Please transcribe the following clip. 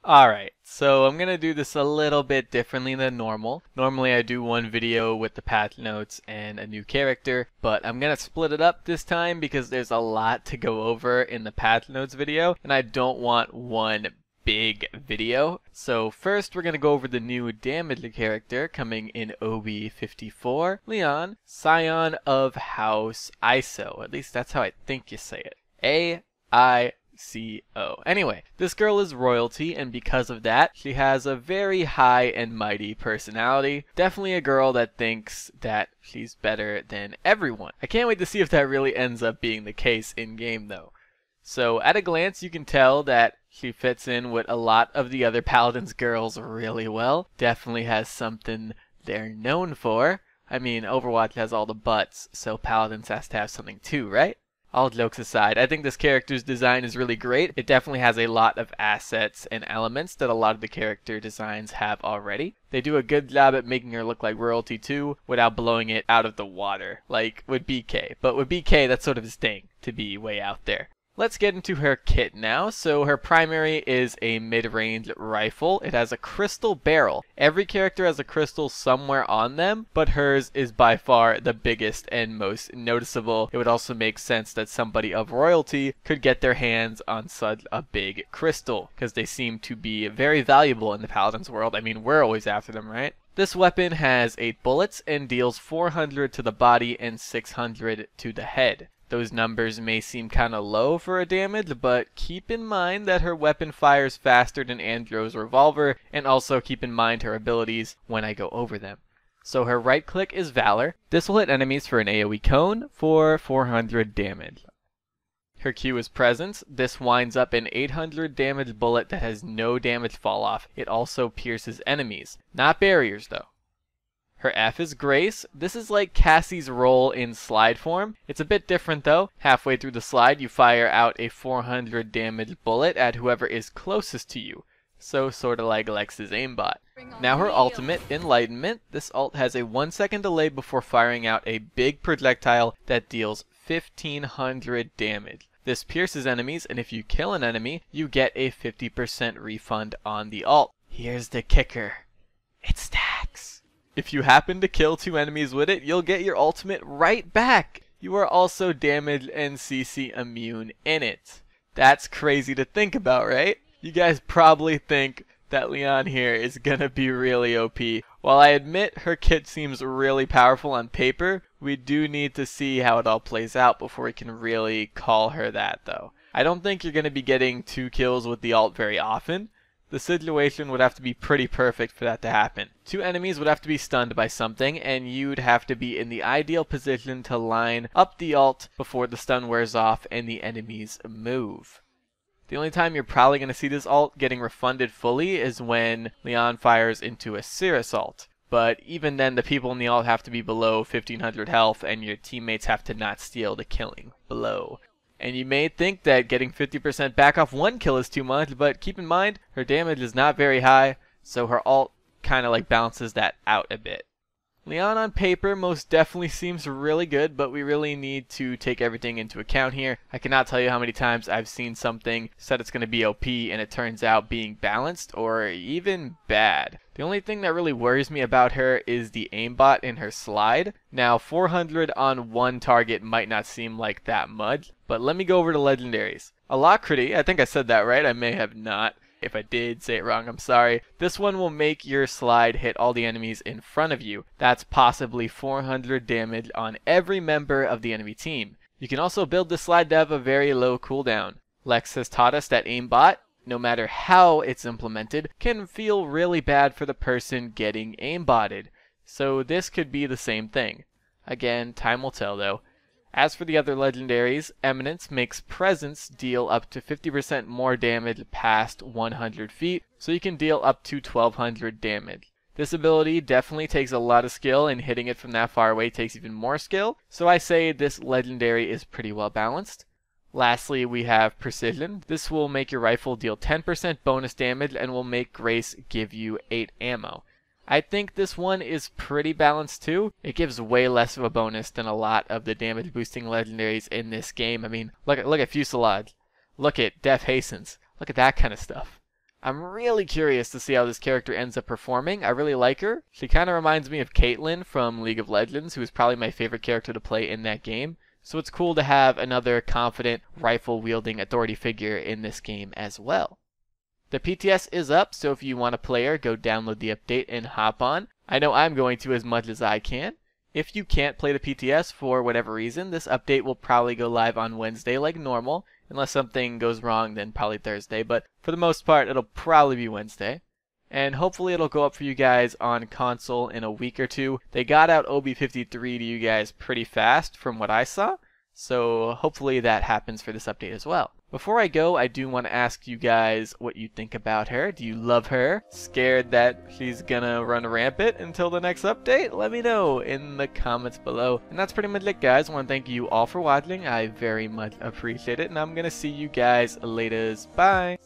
Alright, so I'm gonna do this a little bit differently than normal. Normally I do one video with the patch notes and a new character, but I'm gonna split it up this time because there's a lot to go over in the patch notes video, and I don't want one big video. So first we're gonna go over the new damage character coming in OB54, Lian, Scion of House Aico. At least that's how I think you say it. A-I-C-O. Anyway, this girl is royalty, and because of that, she has a very high and mighty personality. Definitely a girl that thinks that she's better than everyone. I can't wait to see if that really ends up being the case in game though. So at a glance you can tell that she fits in with a lot of the other Paladins girls really well. Definitely has something they're known for. I mean, Overwatch has all the butts, so Paladins has to have something too, right? All jokes aside, I think this character's design is really great. It definitely has a lot of assets and elements that a lot of the character designs have already. They do a good job at making her look like royalty too, without blowing it out of the water, like with BK. But with BK, that's sort of his thing, to be way out there. Let's get into her kit now. So her primary is a mid-range rifle. It has a crystal barrel. Every character has a crystal somewhere on them, but hers is by far the biggest and most noticeable. It would also make sense that somebody of royalty could get their hands on such a big crystal, because they seem to be very valuable in the Paladins world. I mean, we're always after them, right? This weapon has 8 bullets and deals 400 to the body and 600 to the head. Those numbers may seem kinda low for a damage, but keep in mind that her weapon fires faster than Andrew's revolver, and also keep in mind her abilities when I go over them. So her right click is Valor. This will hit enemies for an AoE cone for 400 damage. Her Q is Presence. This winds up an 800 damage bullet that has no damage fall off. It also pierces enemies. Not barriers though. Her F is Grace. This is like Cassie's roll in slide form. It's a bit different though. Halfway through the slide you fire out a 400 damage bullet at whoever is closest to you. So sorta like Lex's aimbot. Now her ultimate, Enlightenment. This ult has a 1-second delay before firing out a big projectile that deals 1500 damage. This pierces enemies, and if you kill an enemy, you get a 50% refund on the ult. Here's the kicker. It stacks. If you happen to kill 2 enemies with it, you'll get your ultimate right back. You are also damage and CC immune in it. That's crazy to think about, right? You guys probably think that Lian here is gonna be really OP. While I admit her kit seems really powerful on paper, we do need to see how it all plays out before we can really call her that though. I don't think you're gonna be getting 2 kills with the ult very often. The situation would have to be pretty perfect for that to happen. 2 enemies would have to be stunned by something, and you'd have to be in the ideal position to line up the ult before the stun wears off and the enemies move. The only time you're probably going to see this ult getting refunded fully is when Lian fires into a Cirrus ult. But even then, the people in the ult have to be below 1500 health, and your teammates have to not steal the killing below. And you may think that getting 50% back off 1 kill is too much, but keep in mind, her damage is not very high, so her ult kinda like balances that out a bit. Lian on paper most definitely seems really good, but we really need to take everything into account here. I cannot tell you how many times I've seen something said it's going to be OP and it turns out being balanced or even bad. The only thing that really worries me about her is the aimbot in her slide. Now 400 on 1 target might not seem like that much, but let me go over to legendaries. Alacrity, I think I said that right, I may have not. If I did say it wrong, I'm sorry. This one will make your slide hit all the enemies in front of you. That's possibly 400 damage on every member of the enemy team. You can also build the slide to have a very low cooldown. Lex has taught us that aimbot, no matter how it's implemented, can feel really bad for the person getting aimbotted. So this could be the same thing. Again, time will tell though. As for the other legendaries, Eminence makes Presence deal up to 50% more damage past 100 feet, so you can deal up to 1200 damage. This ability definitely takes a lot of skill, and hitting it from that far away takes even more skill, so I say this legendary is pretty well balanced. Lastly, we have Precision. This will make your rifle deal 10% bonus damage and will make Grace give you 8 ammo. I think this one is pretty balanced too. It gives way less of a bonus than a lot of the damage boosting legendaries in this game. I mean, look at Fuselage. Look at Death Hastens. Look at that kind of stuff. I'm really curious to see how this character ends up performing. I really like her. She kind of reminds me of Caitlyn from League of Legends, who is probably my favorite character to play in that game. So it's cool to have another confident, rifle-wielding authority figure in this game as well. The PTS is up, so if you want to play her, go download the update and hop on. I know I'm going to as much as I can. If you can't play the PTS for whatever reason, this update will probably go live on Wednesday like normal. Unless something goes wrong, then probably Thursday. But for the most part, it'll probably be Wednesday. And hopefully it'll go up for you guys on console in a week or two. They got out OB53 to you guys pretty fast from what I saw. So hopefully that happens for this update as well. Before I go, I do want to ask you guys what you think about her. Do you love her? Scared that she's gonna run rampant until the next update? Let me know in the comments below. And that's pretty much it, guys. I want to thank you all for watching. I very much appreciate it. And I'm gonna see you guys later. Bye!